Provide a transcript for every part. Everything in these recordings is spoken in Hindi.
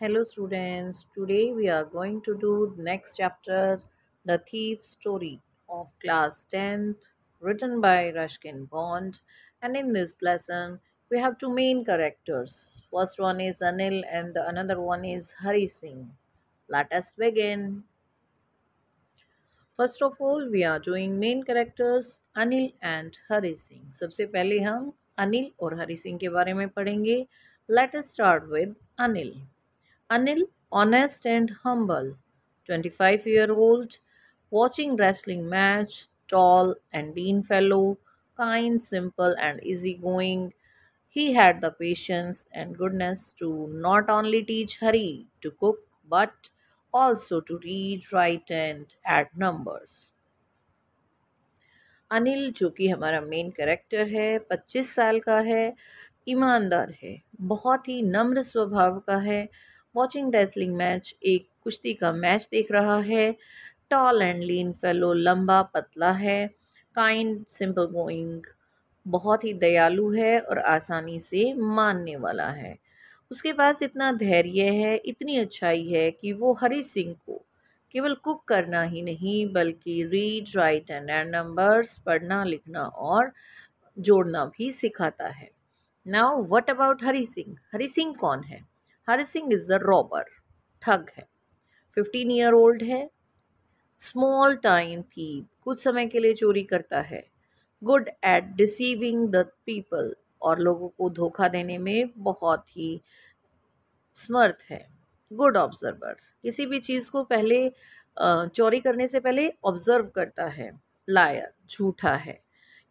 Hello students, today we are going to do next chapter, The Thief Story of class 10th, written by Ruskin Bond. And in this lesson, we have two main characters. First one is Anil and the another one is Hari Singh. Let us begin. First of all we are doing main characters Anil and Hari Singh. सबसे पहले हम अनिल और हरी सिंह के बारे में पढ़ेंगे। Let us start with Anil. Anil, honest and humble, 25-year-old, watching wrestling match, tall and lean fellow, kind, simple and easygoing. He had the patience and goodness to not only teach Hari to cook but also to read, write and add numbers. Anil जो कि हमारा मेन कैरेक्टर है 25 साल का है, ईमानदार है, बहुत ही नम्र स्वभाव का है। वॉचिंग रेसलिंग मैच, एक कुश्ती का मैच देख रहा है। टॉल एंड लीन फेलो, लंबा पतला है। काइंड सिंपल गोइंग, बहुत ही दयालु है और आसानी से मानने वाला है। उसके पास इतना धैर्य है, इतनी अच्छाई है कि वो हरी सिंह को केवल कुक करना ही नहीं बल्कि read, write and add numbers, पढ़ना, लिखना और जोड़ना भी सिखाता है। Now what about Hari Singh? Hari Singh कौन है? Hari Singh is the robber, ठग है। 15 ईयर ओल्ड है। स्मॉल टाइम थीव, कुछ समय के लिए चोरी करता है। Good at deceiving the people, और लोगों को धोखा देने में बहुत ही समर्थ है। गुड ऑब्जर्वर, किसी भी चीज़ को पहले चोरी करने से पहले ऑब्जर्व करता है। लायर, झूठा है।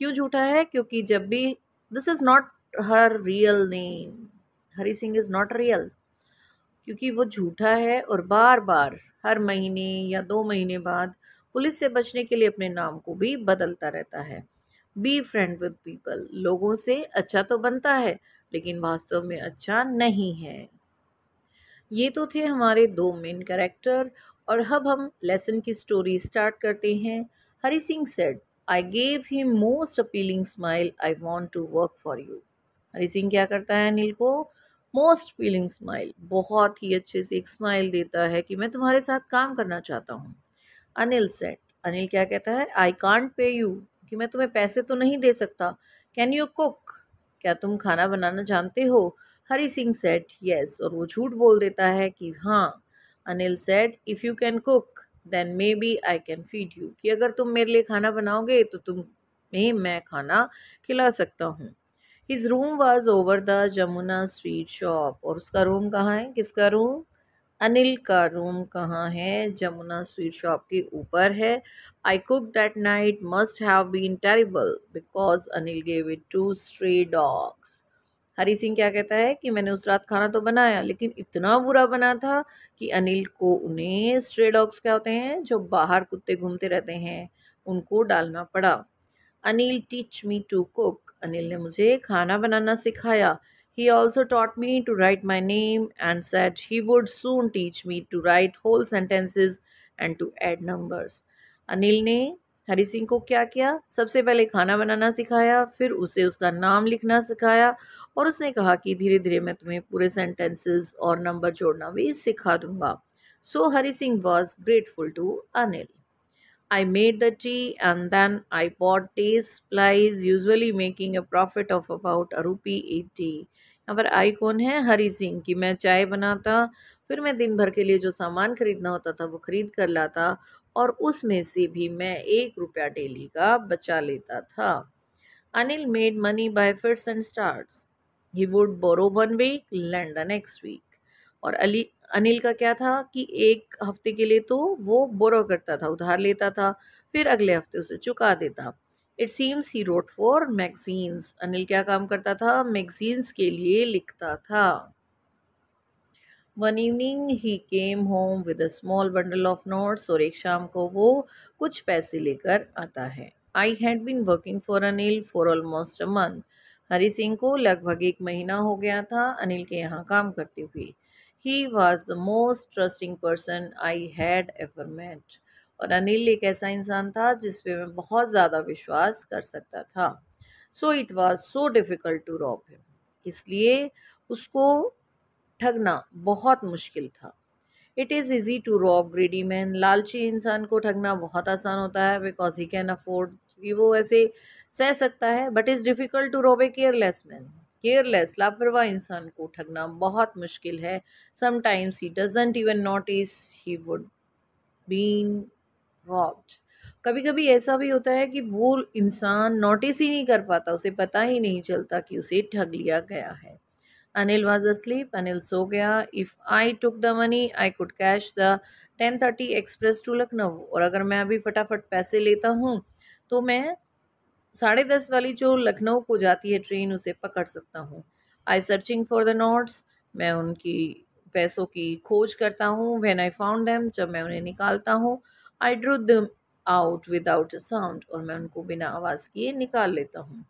क्यों झूठा है? क्योंकि जब भी this is not her real name, Hari Singh is not real, क्योंकि वो झूठा है और बार बार हर महीने या 2 महीने बाद पुलिस से बचने के लिए अपने नाम को भी बदलता रहता है। बी फ्रेंड विद पीपल, लोगों से अच्छा तो बनता है लेकिन वास्तव में अच्छा नहीं है। ये तो थे हमारे दो मेन कैरेक्टर और अब हम लेसन की स्टोरी स्टार्ट करते हैं। Hari Singh said, I gave him most appealing smile, I want to work for you. Hari Singh क्या करता है? अनिल को मोस्ट अपीलिंग स्माइल, बहुत ही अच्छे से एक स्माइल देता है कि मैं तुम्हारे साथ काम करना चाहता हूँ। अनिल सेड, अनिल क्या कहता है? आई कांट पे यू, कि मैं तुम्हें पैसे तो नहीं दे सकता। कैन यू कुक, क्या तुम खाना बनाना जानते हो? हरी सिंह सेड यस, और वो झूठ बोल देता है कि हाँ। Anil said, if you can cook then maybe I can feed you, कि अगर तुम मेरे लिए खाना बनाओगे तो तुम्हें मैं खाना खिला सकता हूँ। His room was over the Jamuna street shop, और उसका रूम कहाँ है? किसका रूम? अनिल का रूम कहाँ है? जमुना स्वीट शॉप के ऊपर है। I cook that night must have been terrible because Anil gave it to stray dogs. Hari Singh क्या कहता है कि मैंने उस रात खाना तो बनाया लेकिन इतना बुरा बना था कि अनिल को उन्हें स्ट्रे डॉग्स क्या होते हैं, जो बाहर कुत्ते घूमते रहते हैं, उनको डालना पड़ा। Anil teach me to cook, Anil ने मुझे खाना बनाना सिखाया। He also taught me to write my name and said he would soon teach me to write whole sentences and to add numbers. Anil ने हरी सिंह को क्या किया? सबसे पहले खाना बनाना सिखाया, फिर उसे उसका नाम लिखना सिखाया और उसने कहा कि धीरे धीरे मैं तुम्हें पूरे सेंटेंसेस और नंबर जोड़ना भी सिखा दूंगा। So Hari Singh was grateful to Anil. I made the tea and then I bought tea supplies, usually making a profit of about a rupee 80. यहाँ पर आई कौन है? हरी सिंह, कि मैं चाय बनाता, फिर मैं दिन भर के लिए जो सामान खरीदना होता था वो खरीद कर लाता और उसमें से भी मैं 1 रुपया डेली का बचा लेता था। Anil made money by fits and starts, he would borrow one week lend the next week. और अनिल का क्या था कि एक हफ्ते के लिए तो वो बोरो करता था, उधार लेता था, फिर अगले हफ्ते उसे चुका देता। It seems he wrote for magazines, Anil क्या काम करता था? मैगजीन्स के लिए लिखता था। One evening he came home with a small bundle of notes, और एक शाम को वो कुछ पैसे लेकर आता है। I had been working for Anil for almost a month, Hari Singh को लगभग 1 महीना हो गया था अनिल के यहाँ काम करते हुए। He was the most trusting person I had ever met, और अनिल एक ऐसा इंसान था जिस पे मैं बहुत ज़्यादा विश्वास कर सकता था। So it was so difficult to rob him, इसलिए उसको ठगना बहुत मुश्किल था। It is easy to rob greedy man, लालची इंसान को ठगना बहुत आसान होता है, बिकॉज ही कैन अफोर्ड, कि वो ऐसे सह सकता है। But is difficult to rob a careless man, careless लापरवाह इंसान को ठगना बहुत मुश्किल है। Sometimes he doesn't even notice he would been robbed. कभी कभी ऐसा भी होता है कि वो इंसान नोटिस ही नहीं कर पाता, उसे पता ही नहीं चलता कि उसे ठग लिया गया है। अनिल वॉज asleep, अनिल सो गया। If I took the money I could catch the 10:30 express to Lucknow, और अगर मैं अभी फटाफट पैसे लेता हूँ तो मैं 10:30 वाली जो लखनऊ को जाती है ट्रेन, उसे पकड़ सकता हूँ। आई सर्चिंग फॉर द नोट्स, मैं उनकी पैसों की खोज करता हूँ। व्हेन आई फाउंड देम, जब मैं उन्हें निकालता हूँ। I drew them out without a sound, और मैं उनको बिना आवाज़ किए निकाल लेता हूँ।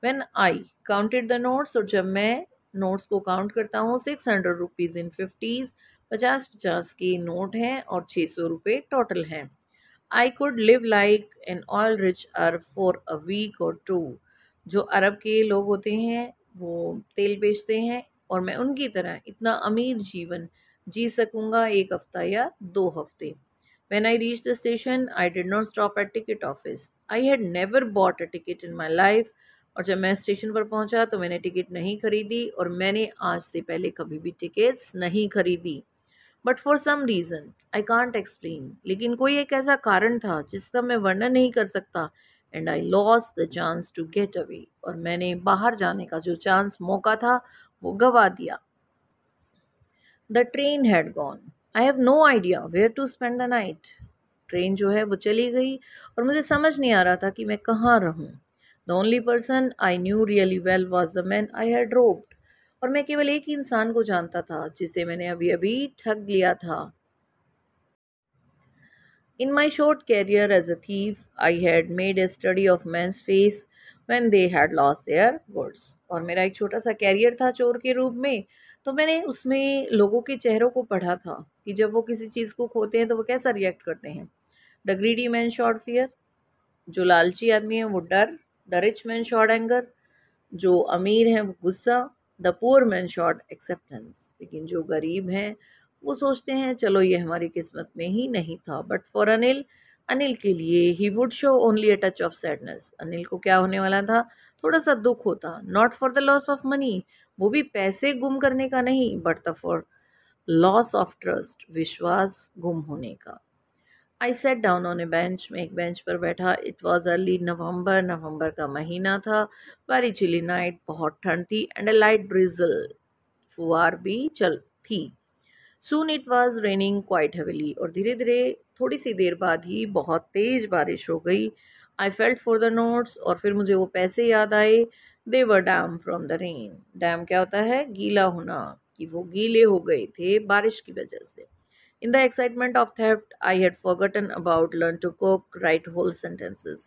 When I counted the notes, और जब मैं नोट्स को काउंट करता हूँ, 600 रुपीज़ इन 50s, 50-50 के नोट हैं और 600 रुपये टोटल हैं। I could live like an oil rich Arab for a week or two, जो अरब के लोग होते हैं वो तेल बेचते हैं, और मैं उनकी तरह इतना अमीर जीवन जी सकूंगा 1 हफ्ता या 2 हफ्ते। When I reached the station, I did not stop at ticket office. I had never bought a ticket in my life. और जब मैं स्टेशन पर पहुंचा तो मैंने टिकट नहीं खरीदी, और मैंने आज से पहले कभी भी टिकट्स नहीं खरीदी। But for some reason I can't explain, लेकिन कोई एक ऐसा कारण था जिसका मैं वर्णन नहीं कर सकता। And I lost the chance to get away, और मैंने बाहर जाने का जो चांस, मौका था, वो गवा दिया। The train had gone, I have no idea where to spend the night. Train जो है वो चली गई, और मुझे समझ नहीं आ रहा था कि मैं कहाँ रहूँ। The only person I knew really well was the man I had robed, और मैं केवल एक ही इंसान को जानता था जिसे मैंने अभी अभी ठग लिया था। In my short career as a thief, I had made a study of men's face when they had lost their goods. और मेरा एक छोटा सा कैरियर था चोर के रूप में, तो मैंने उसमें लोगों के चेहरों को पढ़ा था कि जब वो किसी चीज़ को खोते हैं तो वो कैसा रिएक्ट करते हैं। The greedy man shot fear, जो लालची आदमी है वो डर। The rich man shot anger, जो अमीर हैं वो गुस्सा। The poor man shot acceptance, लेकिन जो गरीब हैं वो सोचते हैं चलो ये हमारी किस्मत में ही नहीं था। बट फॉर अनिल, अनिल के लिए he would show only a touch of sadness. Anil को क्या होने वाला था, थोड़ा सा दुख होता। Not for the loss of money, वो भी पैसे गुम करने का नहीं, but the for loss of trust, विश्वास गुम होने का। I sat down on a bench, मैं एक बेंच पर बैठा। इट वॉज अर्ली नवंबर, नवंबर का महीना था। वेरी चिली नाइट, बहुत ठंड थी। एंड अ लाइट ब्रिजल, फुहार भी चल थी। Soon it was raining quite heavily, और धीरे धीरे थोड़ी सी देर बाद ही बहुत तेज बारिश हो गई। I felt for the notes, और फिर मुझे वो पैसे याद आए। They were damp from the rain. Damp क्या होता है, गीला होना, कि वो गीले हो गए थे बारिश की वजह से। In the excitement of theft, I had forgotten about learn to cook, write whole sentences.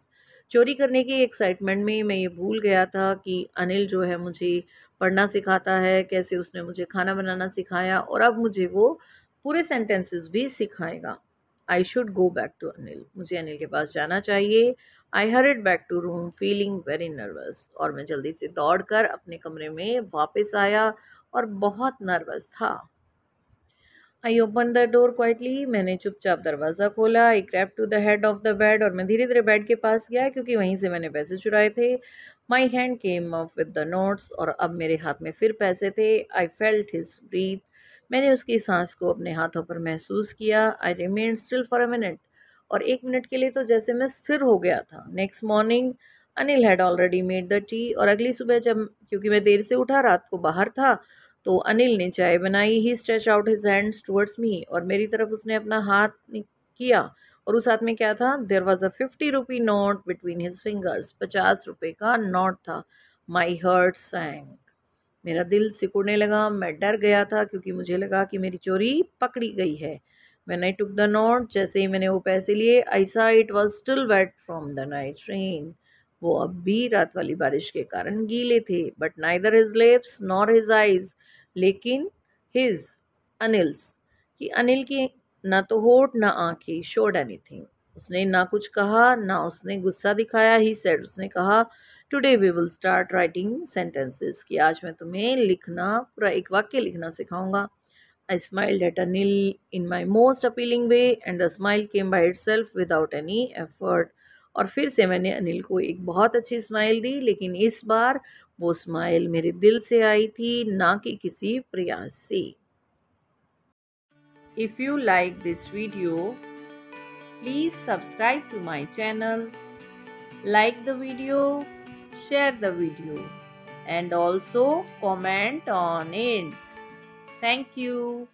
चोरी करने की एक्साइटमेंट में मैं ये भूल गया था कि अनिल जो है मुझे पढ़ना सिखाता है, कैसे उसने मुझे खाना बनाना सिखाया, और अब मुझे वो पूरे सेंटेंसेस भी सिखाएगा। I should go back to Anil, मुझे अनिल के पास जाना चाहिए। I hurried back to room feeling very nervous, और मैं जल्दी से दौड़कर अपने कमरे में वापस आया और बहुत नर्वस था। I open the door quietly, मैंने चुपचाप दरवाज़ा खोला। I crept to the head of the bed, और मैं धीरे धीरे बेड के पास गया क्योंकि वहीं से मैंने पैसे चुराए थे। My hand came up with the notes, और अब मेरे हाथ में फिर पैसे थे। आई फेल्ट हिज ब्रीथ, मैंने उसकी सांस को अपने हाथों पर महसूस किया। I remain still for a minute, और 1 मिनट के लिए तो जैसे मैं स्थिर हो गया था। Next morning Anil had already made the T, और अगली सुबह जब, क्योंकि मैं देर से उठा, रात को बाहर था, तो अनिल ने चाय बनाई। He stretch out his hands towards me, और मेरी तरफ उसने अपना हाथ किया, और उस हाथ में क्या था, there was a 50 rupee note between his fingers, 50 रुपये का नोट था। माई हर्ट सैंक, मेरा दिल सिकुड़ने लगा। मैं डर गया था क्योंकि मुझे लगा कि मेरी चोरी पकड़ी गई है। When I took the note, जैसे ही मैंने वो पैसे लिए, I saw it was still wet from the night rain, वो अब भी रात वाली बारिश के कारण गीले थे। But neither his lips nor his eyes, लेकिन हिज, अनिल्स, कि अनिल की ना तो होठ ना आंखें शोड एनीथिंग। उसने ना कुछ कहा, ना उसने गुस्सा दिखाया। ही सेड, उसने कहा, today we will start writing sentences कि आज मैं तुम्हें लिखना पूरा एक वाक्य लिखना सिखाऊंगा। I smiled at Anil in my most appealing way and the smile came by itself without any effort. और फिर से मैंने अनिल को एक बहुत अच्छी स्माइल दी, लेकिन इस बार वो स्माइल मेरे दिल से आई थी, ना कि किसी प्रयास से। If you like this video, please subscribe to my channel, like the video, share the video, and also comment on it. Thank you.